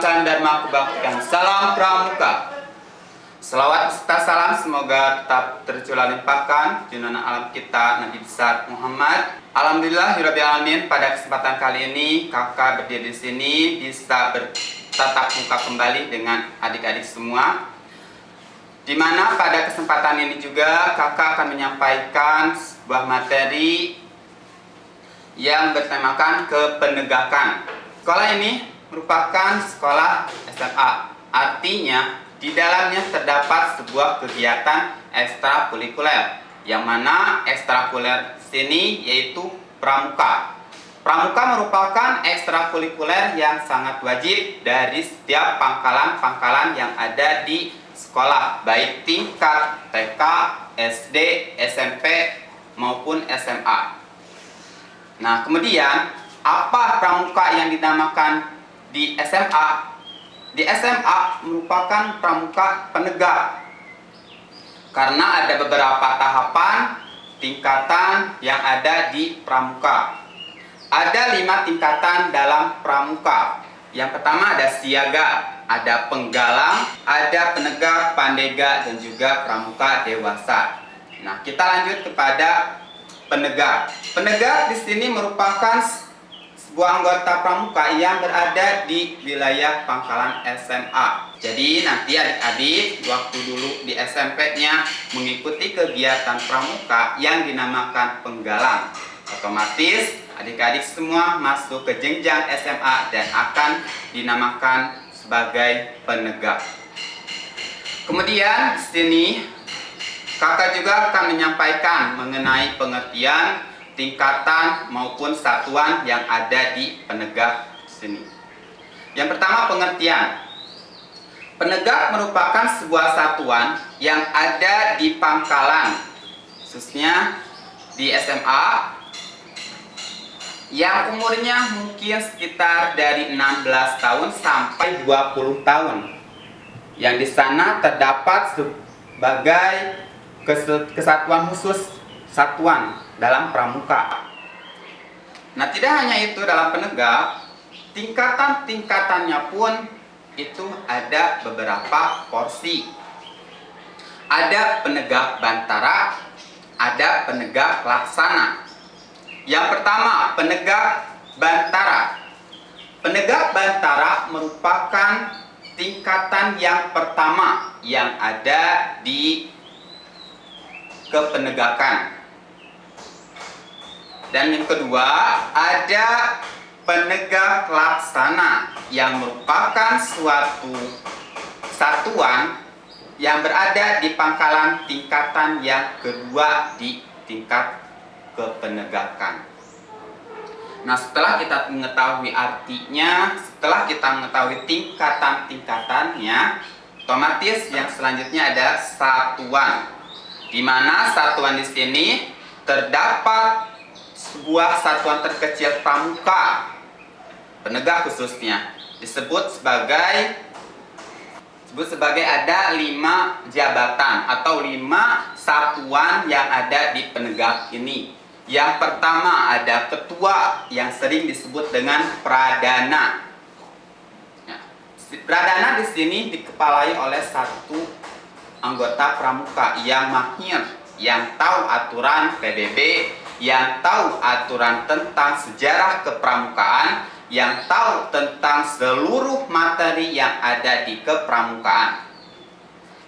Kecamatan Dharma Kebaktian. Salam Pramuka. Selawat serta salam semoga tetap tercurah limpahkan junjungan alam kita Nabi besar Muhammad. Alhamdulillahirabbil alamin. Pada kesempatan kali ini kakak berdiri di sini bisa bertatap muka kembali dengan adik-adik semua. Di mana pada kesempatan ini juga kakak akan menyampaikan sebuah materi yang bertemakan kepenegakan. Sekolah ini merupakan sekolah SMA. Artinya di dalamnya terdapat sebuah kegiatan ekstrakurikuler, yang mana ekstrakurikuler sini yaitu pramuka. Pramuka merupakan ekstrakurikuler yang sangat wajib dari setiap pangkalan-pangkalan yang ada di sekolah, baik tingkat TK, SD, SMP maupun SMA. Nah, kemudian apa pramuka yang dinamakan di SMA? Di SMA merupakan pramuka penegak, karena ada beberapa tahapan tingkatan yang ada di pramuka. Ada 5 tingkatan dalam pramuka. Yang pertama ada siaga, ada penggalang, ada penegak, pandega, dan juga pramuka dewasa. Nah, kita lanjut kepada penegak. Penegak di sini merupakan sebuah anggota pramuka yang berada di wilayah pangkalan SMA. Jadi nanti adik-adik waktu dulu di SMP-nya mengikuti kegiatan pramuka yang dinamakan penggalang, otomatis adik-adik semua masuk ke jenjang SMA dan akan dinamakan sebagai penegak. Kemudian di sini kakak juga akan menyampaikan mengenai pengertian tingkatan maupun satuan yang ada di penegak sini. Yang pertama, pengertian. Penegak merupakan sebuah satuan yang ada di pangkalan, khususnya di SMA, yang umurnya mungkin sekitar dari 16 tahun sampai 20 tahun. Yang di sana terdapat sebagai kesatuan khusus, satuan dalam pramuka. Nah, tidak hanya itu, dalam penegak, tingkatan-tingkatannya pun itu ada beberapa porsi. Ada penegak bantara, ada penegak laksana. Yang pertama, penegak bantara. Penegak bantara merupakan tingkatan yang pertama yang ada di kepenegakan. Dan yang kedua, ada penegak laksana yang merupakan suatu satuan yang berada di pangkalan tingkatan yang kedua di tingkat kepenegakan. Nah, setelah kita mengetahui artinya, setelah kita mengetahui tingkatan-tingkatannya, otomatis yang selanjutnya ada satuan. Di mana satuan di sini terdapat sebuah satuan terkecil pramuka, penegak khususnya, disebut sebagai ada 5 jabatan atau 5 satuan yang ada di penegak ini. Yang pertama ada ketua yang sering disebut dengan pradana. Pradana di sini dikepalai oleh satu anggota pramuka yang mahir, yang tahu aturan PBB, yang tahu aturan tentang sejarah kepramukaan, yang tahu tentang seluruh materi yang ada di kepramukaan.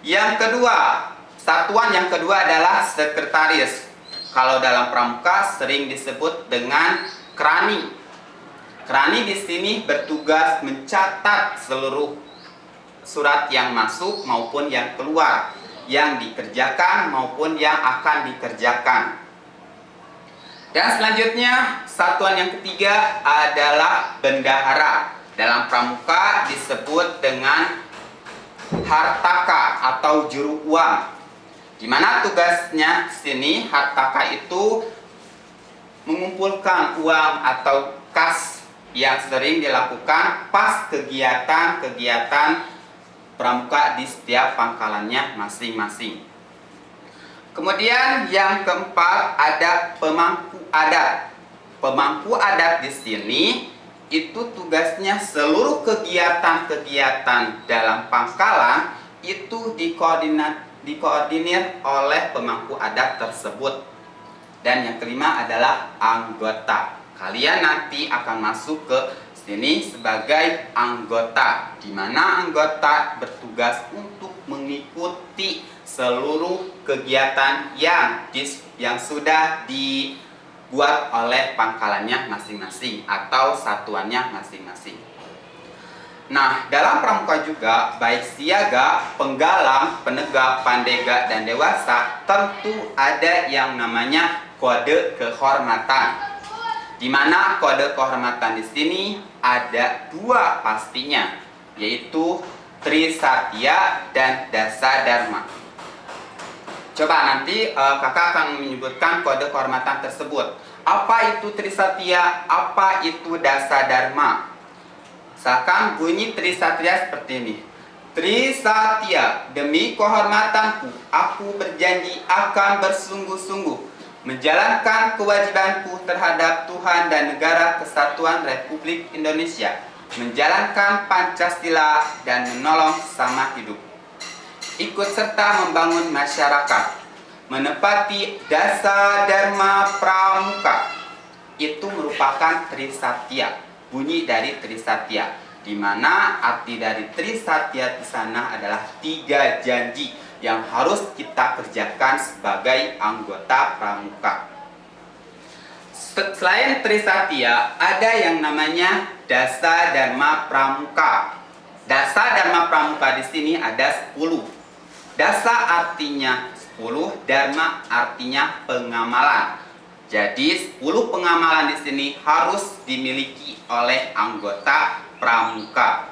Yang kedua, satuan yang kedua adalah sekretaris. Kalau dalam pramuka sering disebut dengan krani. Krani di sini bertugas mencatat seluruh surat yang masuk maupun yang keluar, yang dikerjakan maupun yang akan dikerjakan. Dan selanjutnya, satuan yang ketiga adalah bendahara. Dalam pramuka disebut dengan hartaka atau juru uang. Di mana tugasnya sini hartaka itu mengumpulkan uang atau kas yang sering dilakukan pas kegiatan-kegiatan pramuka di setiap pangkalannya masing-masing. Kemudian yang keempat ada pemangku adat. Pemangku adat di sini itu tugasnya seluruh kegiatan-kegiatan dalam pangkalan itu dikoordinir oleh pemangku adat tersebut. Dan yang kelima adalah anggota. Kalian nanti akan masuk ke sini sebagai anggota, di mana anggota bertugas untuk mengikuti seluruh kegiatan yang sudah dibuat oleh pangkalannya masing-masing atau satuannya masing-masing. Nah, dalam pramuka juga, baik siaga, penggalang, penegak, pandega, dan dewasa, tentu ada yang namanya kode kehormatan. Di mana kode kehormatan di sini ada dua pastinya, yaitu Trisatya dan Dasa Dharma. Coba nanti kakak akan menyebutkan kode kehormatan tersebut. Apa itu Trisatya? Apa itu Dasa Dharma? Misalkan bunyi Trisatya seperti ini. Trisatya, demi kehormatanku, aku berjanji akan bersungguh-sungguh menjalankan kewajibanku terhadap Tuhan dan Negara Kesatuan Republik Indonesia, menjalankan Pancasila dan menolong sesama hidup, ikut serta membangun masyarakat, menepati Dasa Dharma Pramuka. Itu merupakan Trisatya, bunyi dari Trisatya, di mana arti dari Trisatya di sana adalah 3 janji yang harus kita kerjakan sebagai anggota pramuka. Selain Trisatya, ada yang namanya Dasa Dharma Pramuka. Dasa Dharma Pramuka di sini ada 10. Dasa artinya 10, Dharma artinya pengamalan. Jadi 10 pengamalan di sini harus dimiliki oleh anggota pramuka.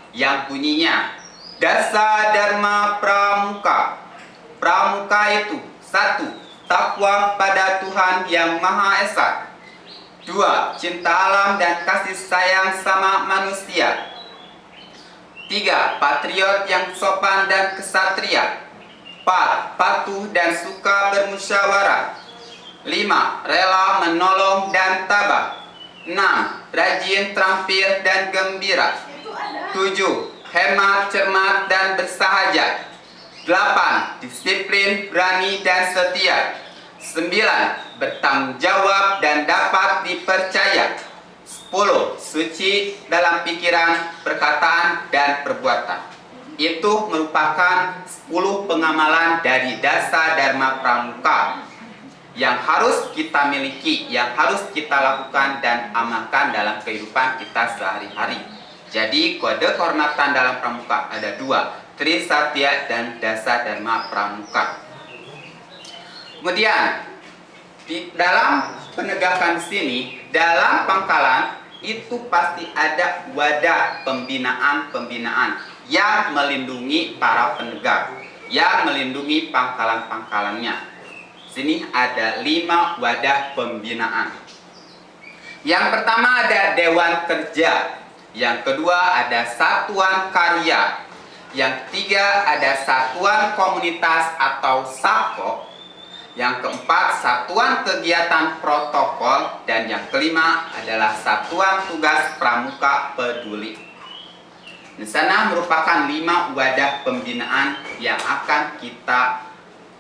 Yang bunyinya Dasa Dharma Pramuka. Pramuka itu 1. Takwa pada Tuhan Yang Maha Esa. 2. Cinta alam dan kasih sayang sama manusia. 3. Patriot yang sopan dan kesatria. 4. Patuh dan suka bermusyawarah. 5. Rela menolong dan tabah. 6. Rajin, terampil dan gembira. 7. Hemat, cermat, dan bersahaja. 8. Disiplin, berani, dan setia. 9. Bertanggung jawab dan dapat dipercaya. 10. Suci dalam pikiran, perkataan, dan perbuatan. Itu merupakan 10 pengamalan dari Dasa Dharma Pramuka yang harus kita miliki, yang harus kita lakukan dan amalkan dalam kehidupan kita sehari-hari. Jadi kode kehormatan dalam pramuka ada 2, Trisatya dan Dasa Dharma Pramuka. Kemudian di dalam penegakan sini, dalam pangkalan itu pasti ada wadah pembinaan yang melindungi para penegak, yang melindungi pangkalan-pangkalannya. Sini ada 5 wadah pembinaan. Yang pertama ada Dewan Kerja. Yang kedua ada Satuan Karya. Yang ketiga ada Satuan Komunitas atau SAKO. Yang keempat Satuan Kegiatan Protokol. Dan yang kelima adalah Satuan Tugas Pramuka Peduli. Di sana merupakan 5 wadah pembinaan yang akan kita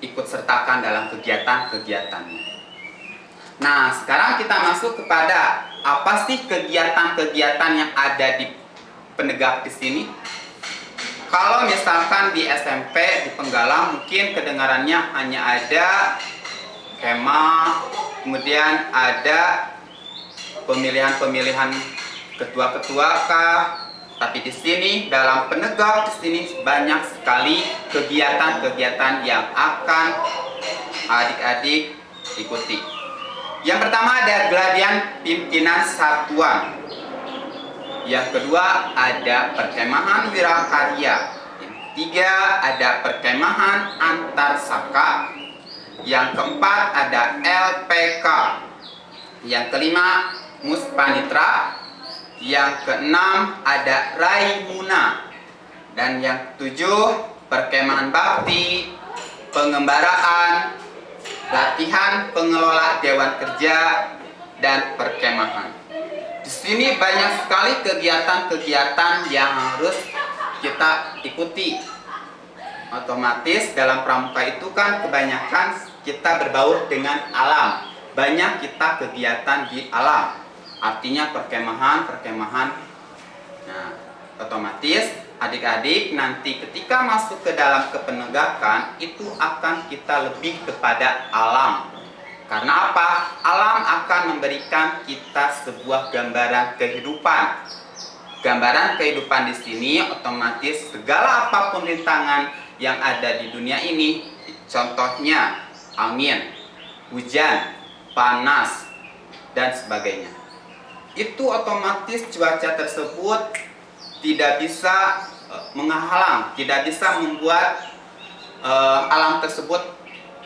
ikut sertakan dalam kegiatan-kegiatannya. Nah, sekarang kita masuk kepada apa sih kegiatan-kegiatan yang ada di penegak di sini? Kalau misalkan di SMP di Penggalang mungkin kedengarannya hanya ada kemah, kemudian ada pemilihan ketua-ketua kah? Tapi di sini dalam penegak di sini banyak sekali kegiatan-kegiatan yang akan adik-adik ikuti. Yang pertama ada geladian pimpinan satuan. Yang kedua ada perkemahan wirakarya. Yang ketiga ada perkemahan antar saka. Yang keempat ada LPK. Yang kelima Muspanitra. Yang keenam ada Raimuna. Dan yang ketujuh perkemahan bakti, pengembaraan, latihan pengelola Dewan Kerja, dan perkemahan. Di sini banyak sekali kegiatan-kegiatan yang harus kita ikuti. Otomatis dalam pramuka itu kan kebanyakan kita berbaur dengan alam. Banyak kita kegiatan di alam. Artinya perkemahan. Nah, otomatis adik-adik nanti ketika masuk ke dalam kepenegakan itu akan kita lebih kepada alam. Karena apa? Alam akan memberikan kita sebuah gambaran kehidupan. Gambaran kehidupan di sini otomatis segala apapun rintangan yang ada di dunia ini, contohnya angin, hujan, panas, dan sebagainya. Itu otomatis cuaca tersebut tidak bisa menghalang, tidak bisa membuat alam tersebut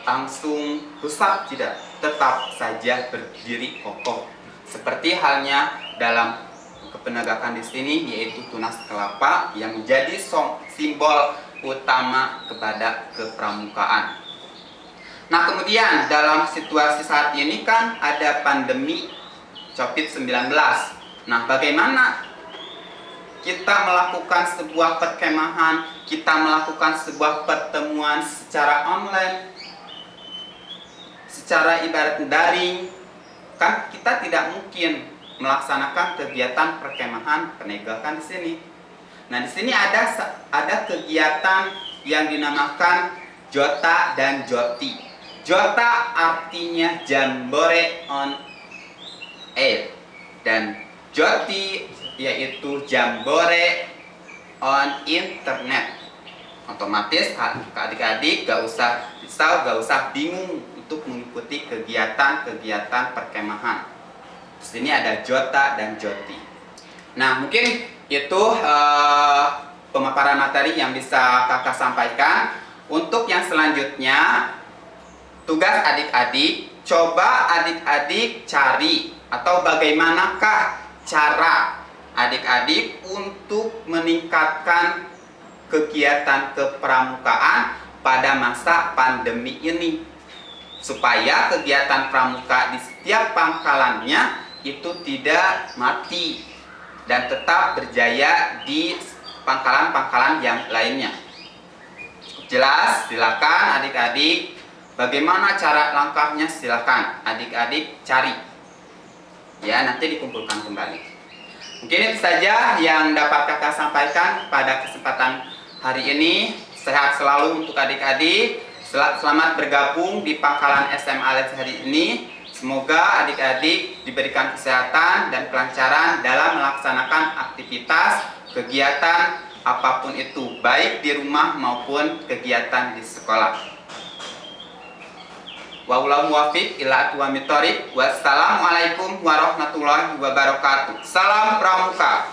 langsung rusak, tidak, tetap saja berdiri kokoh. Seperti halnya dalam kepenegakan di sini, yaitu tunas kelapa yang menjadi simbol utama kepada kepramukaan. Nah, kemudian dalam situasi saat ini kan ada pandemi COVID-19. Nah, bagaimana kita melakukan sebuah perkemahan, kita melakukan sebuah pertemuan secara online, secara ibarat daring, kan kita tidak mungkin melaksanakan kegiatan perkemahan penegakan di sini. Nah, di sini ada kegiatan yang dinamakan Jota dan Joti. Jota artinya Jambore on air, dan Joti yaitu Jambore on internet. Otomatis adik-adik gak usah bingung untuk mengikuti kegiatan-kegiatan perkemahan. Di sini ada Jota dan Joti. Nah, mungkin itu pemaparan materi yang bisa kakak sampaikan. Untuk yang selanjutnya, tugas adik-adik, coba adik-adik cari atau bagaimanakah cara adik-adik untuk meningkatkan kegiatan kepramukaan pada masa pandemi ini, supaya kegiatan pramuka di setiap pangkalannya itu tidak mati dan tetap berjaya di pangkalan-pangkalan yang lainnya. Cukup jelas? Silakan adik-adik, bagaimana cara langkahnya, silakan adik-adik cari. Ya, nanti dikumpulkan kembali. Mungkin itu saja yang dapat kakak sampaikan pada kesempatan hari ini. Sehat selalu untuk adik-adik. Selamat bergabung di pangkalan SMA Let's hari ini. Semoga adik-adik diberikan kesehatan dan kelancaran dalam melaksanakan aktivitas, kegiatan apapun itu, baik di rumah maupun kegiatan di sekolah. Wallahu muwaffiq ila aqwamit thoriq. Wassalamualaikum warahmatullahi wabarakatuh. Salam pramuka.